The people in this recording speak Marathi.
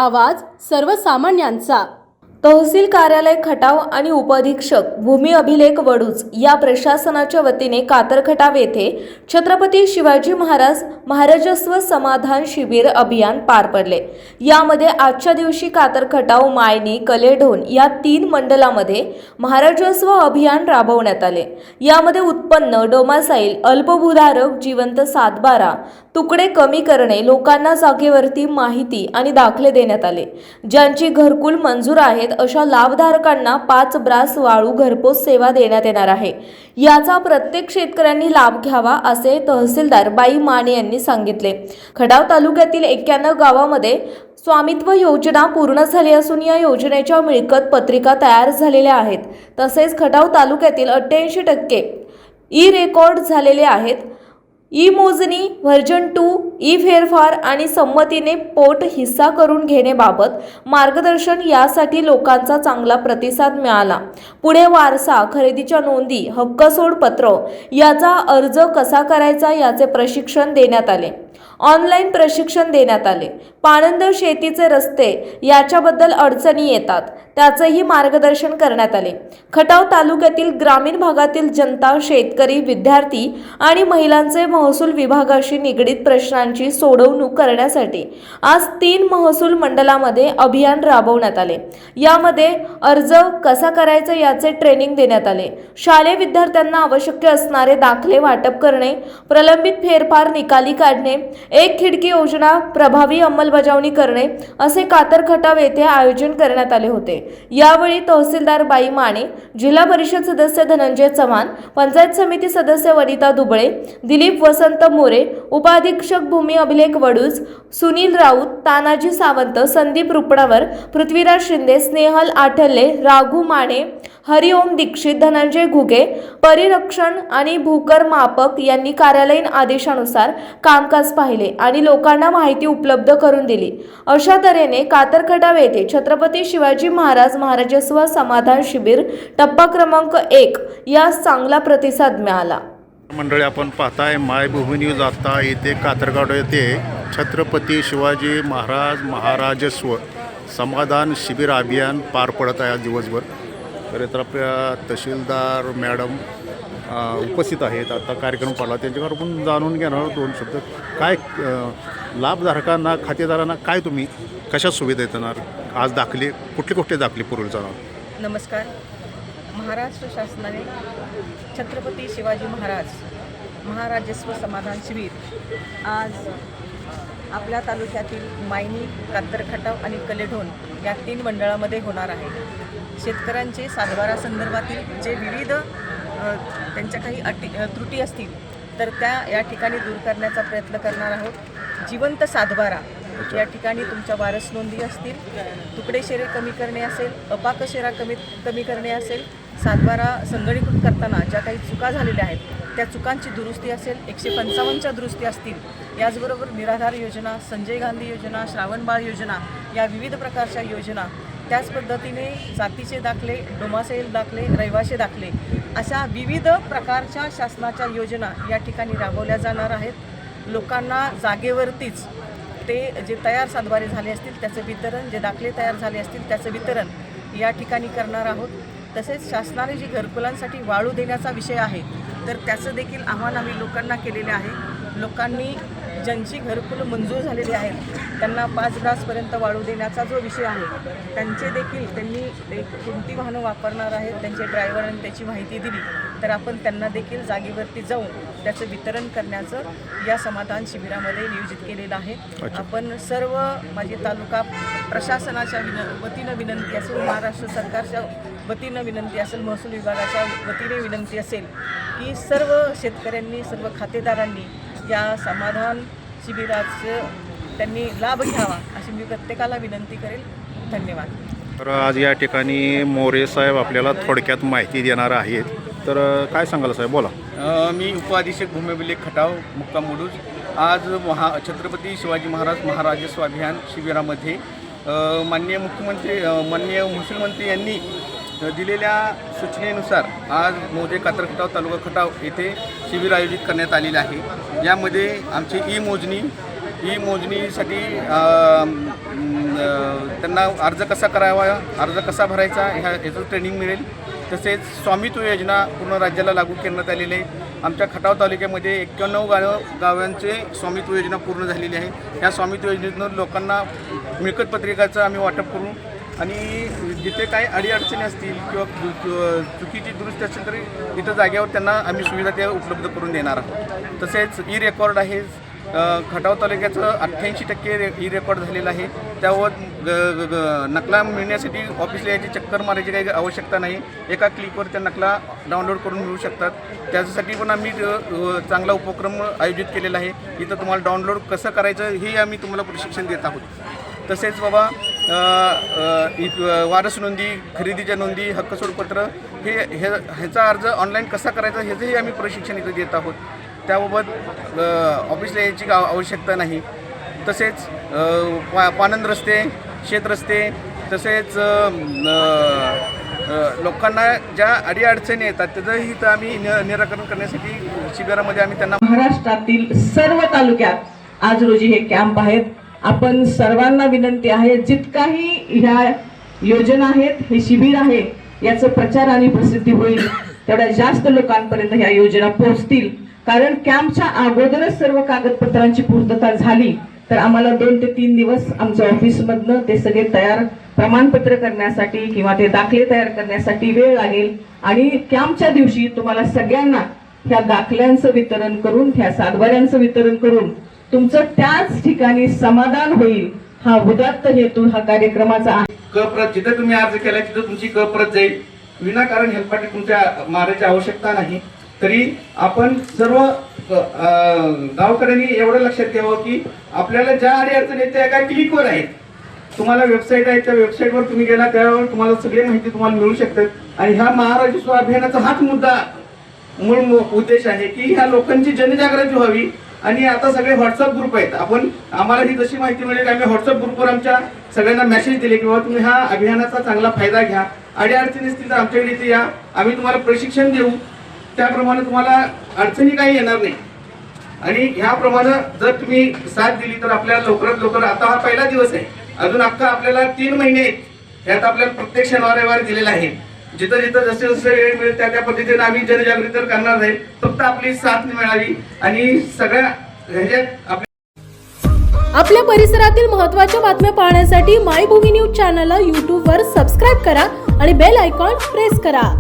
आवाज सर्वसामान्यांचा। तहसील कार्यालय खटाव आणि उपअधीक्षक भूमी अभिलेख वडूज या प्रशासनाच्या वतीने कातरखटाव येथे छत्रपती शिवाजी महाराज महाराजस्व समाधान शिबिर अभियान पार पडले। यामध्ये आजच्या दिवशी कातरखटाव, मायनी, कलेढोण या 3 मंडलामध्ये महाराजस्व अभियान राबवण्यात आले। यामध्ये उत्पन्न, डोमासाईल, अल्पभूधारक, जिवंत सातबारा, तुकडे कमी करणे, लोकांना जागेवरती माहिती आणि दाखले देण्यात आले। ज्यांची घरकुल मंजूर आहेत अशा लाभधारकांना 5 ब्रास वाळू घरपोच सेवा देण्यात येणार आहे। याचा प्रत्येक शेतकऱ्यांनी लाभ घ्यावा असे तहसीलदार बाई माने यांनी सांगितले। खटाव तालुक्यातील 91 गावामध्ये स्वामित्व योजना पूर्ण झाली असून या योजनेच्या मिळकत पत्रिका तयार झालेल्या आहेत। तसेच खटाव तालुक्यातील 88% ई रेकॉर्ड झालेले आहेत। ई मोजणी व्हर्जन 2, ई फेरफार आणि संमतीने पोट हिस्सा करून घेण्याबाबत मार्गदर्शन यासाठी लोकांचा चांगला प्रतिसाद मिळाला। पुढे वारसा खरेदीच्या नोंदी, हक्क सोड पत्र याचा अर्ज कसा करायचा याचे प्रशिक्षण देण्यात आले। ऑनलाईन प्रशिक्षण देण्यात आले। पाणंद शेतीचे रस्ते याच्याबद्दल अडचणी येतात त्याचेही मार्गदर्शन करण्यात आले। खटाव तालुक्यातील ग्रामीण भागातील जनता, शेतकरी, विद्यार्थी आणि महिलांचे महसूल विभागाशी निगडीत प्रश्नांची सोडवणूक करण्यासाठी आज 3 महसूल मंडलामध्ये अभियान राबवण्यात आले। यामध्ये अर्ज कसा करायचा याचे ट्रेनिंग देण्यात आले। शालेय विद्यार्थ्यांना आवश्यक असणारे दाखले वाटप करणे, प्रलंबित फेरफार निकाली काढणे, एक खिडकी योजना प्रभावी अंमलबजावणी करणे असे कातरखटाव येथे आयोजन करण्यात आले होते। यावेळी तहसीलदार बाई माने, जिल्हा परिषद सदस्य धनंजय चव्हाण, पंचायत समिती सदस्य वनिता दुबळे, दिलीप वसंत मोरे, उपाधीक्षक भूमी अभिलेख वडूज, सुनील राऊत, तानाजी सावंत, संदीप रुपणावर, पृथ्वीराज शिंदे, स्नेहल आठवले, राघू माने, हरिओम दीक्षित, धनंजय घुगे, परिरक्षण आणि भूकर मापक यांनी कार्यालयीन आदेशानुसार कामकाज पाहिले आणि लोकांना माहिती उपलब्ध करून दिली। अशा तऱ्हेने कातरखटाव येथे छत्रपती शिवाजी महाराज महाराजस्व समाधान शिबिर टप्पा क्रमांक 1 यास चांगला प्रतिसाद मिळाला। मंडळी, आपण पाहताय मायभूमी न्यूज। आता येथे कातरगाव येथे छत्रपती शिवाजी महाराज महाराजस्व समाधान शिबिर अभियान पार पडत आहे आज दिवसभर। तर इतर आपल्या तहसीलदार मॅडम उपस्थित आहेत। आता कार्यक्रम पाडला त्यांच्याकडून आपण जाणून घेणार 2 शब्द। काय लाभधारकांना, खातेदारांना काय तुम्ही कशा सुविधा देणार? आज दाखले कुठले दाखले पुरवले जाणार? नमस्कार। महाराष्ट्र शासनाने छत्रपती शिवाजी महाराज महाराजस्व समाधान शिबिर आज आपल्या तालुक्यातील मायनी, कातरखटाव आणि कलेढोण या 3 मंडळामध्ये होणार आहे। शेतकऱ्यांचे सातबारा संदर्भातील जे विविध त्यांच्या काही त्रुटी असतील तर त्या या ठिकाणी दूर करण्याचा प्रयत्न करणार आहोत। जिवंत सातबारा या ठिकाणी तुमच्या वारस नोंदी असतील, तुकडे शेरे कमी करणे असेल, अपाक शेरा कमी करणे असेल, सातबारा संगणीकृत करताना ज्या काही चुका झालेल्या आहेत त्या चुकांची दुरुस्ती असेल, 155च्या दुरुस्ती असतील। याचबरोबर निराधार योजना, संजय गांधी योजना, श्रावणबाळ योजना या विविध प्रकारच्या योजना, त्याच पद्धतीने जातीचे दाखले, डोमासाईल दाखले, रहिवासी दाखले अशा विविध प्रकारच्या शासनाच्या योजना या ठिकाणी राबवल्या जाणार आहेत। लोकांना जागेवरतीच ते जे तयार सातबारे झाले असतील त्याचं वितरण, जे दाखले तयार झाले असतील त्याचं वितरण या ठिकाणी करणार आहोत। तसेच शासनाने जी घरकुलांसाठी वाळू देण्याचा विषय आहे तर त्याचं देखील आव्हान आम्ही लोकांना केलेले आहे। लोकांनी ज्यांची घरकुल मंजूर झालेली आहेत त्यांना 5 ब्रासपर्यंत वाळू देण्याचा जो विषय आहे त्यांचे देखील त्यांनी कोणती वाहनं वापरणार आहेत त्यांचे ड्रायव्हरांनी त्याची माहिती दिली तर आपण त्यांना देखील जागेवरती जाऊन त्याचं वितरण करण्याचं या समाधान शिबिरामध्ये नियोजित केलेलं आहे। आपण सर्व माझी तालुका प्रशासनाच्या वतीनं विनंती असेल, महाराष्ट्र सरकारच्या वतीनं विनंती असेल, महसूल विभागाच्या वतीने विनंती असेल की सर्व शेतकऱ्यांनी, सर्व खातेदारांनी या समाधान शिबिराचं त्यांनी लाभ घ्यावा अशी मी प्रत्येकाला विनंती करेल। धन्यवाद। तर आज या ठिकाणी मोरे साहेब आपल्याला थोडक्यात माहिती देणार आहेत। तर काय सांगाल साहेब, बोला। मी उपाधीक्षक भूमी अभिलेख खटाव मुक्काम वडूज। आज छत्रपती शिवाजी महाराज महाराजस्व अभियान शिबिरामध्ये माननीय मुख्यमंत्री, माननीय महसूल मंत्री यांनी दिलेल्या सूचनेनुसार आज मौजे कातरखटाव तालुका खटाव येथे शिबिर आयोजित करण्यात आलेले आहे। यामध्ये आमची ई मोजणी, ही मोजणीसाठी त्यांना अर्ज कसा करावा, अर्ज कसा भरायचा याचं ट्रेनिंग मिळेल. तसेच स्वामित्व योजना पूर्ण राज्याला लागू करण्यात आलेली आहे. आमच्या खटाव तालुक्यामध्ये 91 गावांचे स्वामित्व योजना पूर्ण झालेली आहे. या स्वामित्व योजनेतून लोकांना मिळकत पत्रिकाचं आम्ही वाटप करू आणि जिथे काही अडीअडचणी असतील किंवा चुकीची दुरुस्ती असेल तरी इथं जागेवर त्यांना आम्ही सुविधा त्या उपलब्ध करून देणार आहोत. तसेच ई रेकॉर्ड आहे. खटाव तालुक्याचं 88% ई रेकॉर्ड झालेलं आहे. त्यावर नकला मिळण्यासाठी ऑफिसला याची चक्कर मारायची काही आवश्यकता नाही. एका क्लिकवर त्या नकला डाउनलोड करून मिळू शकतात. त्याच्यासाठी पण आम्ही चांगला उपक्रम आयोजित केलेला आहे. इथं तुम्हाला डाउनलोड कसं करायचं हे आम्ही तुम्हाला प्रशिक्षण देत आहोत. तसेच बाबा वारस नोंदी, खरेदीच्या नोंदी, हक्क सोडपत्र ह्याचा अर्ज ऑनलाईन कसा करायचा ह्याचंही आम्ही प्रशिक्षण इथं देत आहोत. त्याबाबत ऑफिसला यायची आवश्यकता नाही. तसेच पानंद रस्ते, शेत रस्ते, तसेच लोकांना ज्या अडीअडचणी येतात त्याचंही इथं आम्ही निराकरण करण्यासाठी शिबिरामध्ये आम्ही त्यांना महाराष्ट्रातील सर्व तालुक्यात आज रोजी हे कॅम्प आहेत. आपण सर्वांना विनंती आहे, जितकाही ह्या योजना आहेत, हे शिबिर आहे, याचं प्रचार आणि प्रसिद्धी होईल तेवढ्या जास्त लोकांपर्यंत ह्या योजना पोहोचतील. कारण कॅम्पच्या अगोदरच सर्व कागदपत्रांची पूर्तता झाली तर आम्हाला 2 ते 3 दिवस आमच्या ऑफिसमधनं ते सगळे तयार प्रमाणपत्र करण्यासाठी किंवा ते दाखले तयार करण्यासाठी वेळ लागेल. आणि कॅम्पच्या दिवशी तुम्हाला सगळ्यांना ह्या दाखल्यांचं वितरण करून, ह्या सातबाऱ्यांचं वितरण करून तुमचं त्याच ठिकाणी समाधान होईल, हा उदात्त हेतू हा कार्यक्रमाचा आहे. प्रत जिथे तुम्ही अर्ज केला तिथे तुमची प्रत जाईल. विनाकारण हेल्पसाठी तुमच्या मारायची आवश्यकता नाही. तरी आपण सर्व गावकऱ्यांनी एवढं लक्षात घ्यावं की आपल्याला ज्या अडीअडचणी आहेत त्या एका क्लिकवर आहेत. तुम्हाला वेबसाईट आहे, त्या वेबसाईटवर तुम्ही गेला त्यावर तुम्हाला सगळी माहिती तुम्हाला मिळू शकते. आणि ह्या महाराजस्व अभियानाचा हाच मुद्दा, मूळ उद्देश आहे की ह्या लोकांची जनजागृती व्हावी. आणि आता सगळे व्हॉट्सअप ग्रुप आहेत. आम्हाला ही जशी माहिती मिळेल आम्ही व्हॉट्सअप ग्रुपवर आमच्या सगळ्यांना मेसेज दिले की बाबा तुम्ही ह्या अभियानाचा चांगला फायदा घ्या. अडीअडचणी असतील तर आमच्याकडे इथे या, आम्ही तुम्हाला प्रशिक्षण देऊ. त्याप्रमाणे तुम्हाला अडचणी काही येणार नाही. आणि ह्याप्रमाणे जर तुम्ही साथ दिली तर आपल्याला लवकरात लवकर, आता हा पहिला दिवस आहे, अजून अख्खा आपल्याला 3 महिने आहेत. यात आपल्याला प्रत्येक शनिवार रविवार दिलेला आहे. जिथं जिथं जसे जसे वेळ मिळेल त्या त्या पद्धतीने आम्ही जनजागृती तर करणार नाही. फक्त आपली साथ मिळावी आणि सगळ्या ह्याच्यात आपल्या परिसरातील महत्त्वाच्या बातम्या पाहण्यासाठी मायभूमी न्यूज चॅनलला यूट्यूबवर सबस्क्राईब करा आणि बेल आयकॉन प्रेस करा.